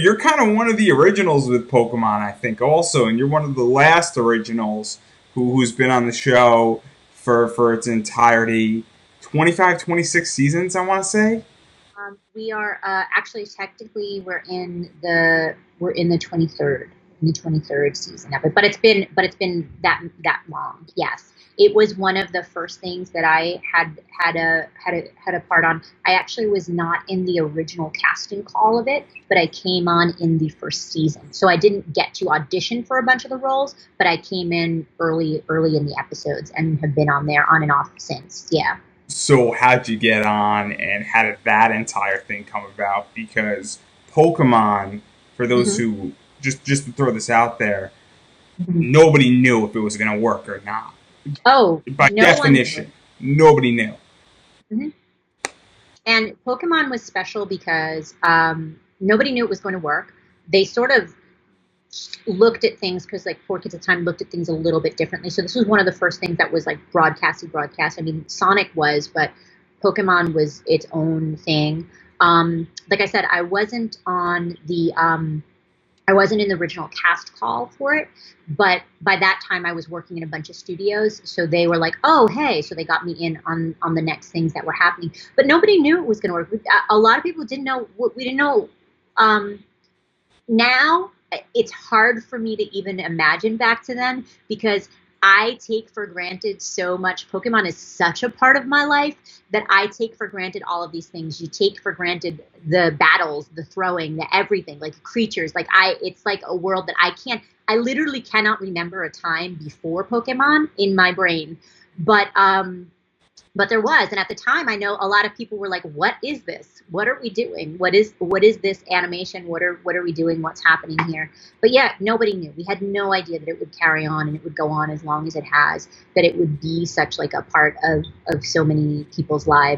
You're kind of one of the originals with Pokemon, I think, also, and you're one of the last originals who's been on the show for its entirety. 25, 26 seasons, I want to say. We are actually technically we're in the 23rd season of it, but it's been that long. Yes, it was one of the first things that I had a part on. I actually was not in the original casting call of it, but I came on in the first season, so I didn't get to audition for a bunch of the roles, but I came in early in the episodes and have been on there on and off since. Yeah. So how'd you get on, and how did that entire thing come about? Because Pokemon, for those Hmm. who just to throw this out there, Hmm. nobody knew if it was going to work or not. Oh, By no one knew. definition, nobody knew. Mhm. And Pokemon was special because nobody knew it was going to work. They sort of looked at things because like 4 Kids at the time looked at things a little bit differently. So this was one of the first things that was like broadcast. I mean, Sonic was, but Pokemon was its own thing. Like I said, I wasn't in the original cast call for it, but by that time I was working in a bunch of studios, so they were like, "Oh, hey!" So they got me in on the next things that were happening. But nobody knew it was going to work. A lot of people didn't know. We didn't know. Um, Now it's hard for me to even imagine back to then because I take for granted so much. Pokemon is such a part of my life that I take for granted all of these things. You take for granted the battles, the throwing, the everything, like creatures. It's like a world that I literally cannot remember a time before Pokemon in my brain. But there was, and at the time I know a lot of people were like, what is this, what are we doing, what is this animation, what are we doing, what's happening here? But yeah, nobody knew. We had no idea that it would carry on and it would go on as long as it has, that it would be such like a part of so many people's lives.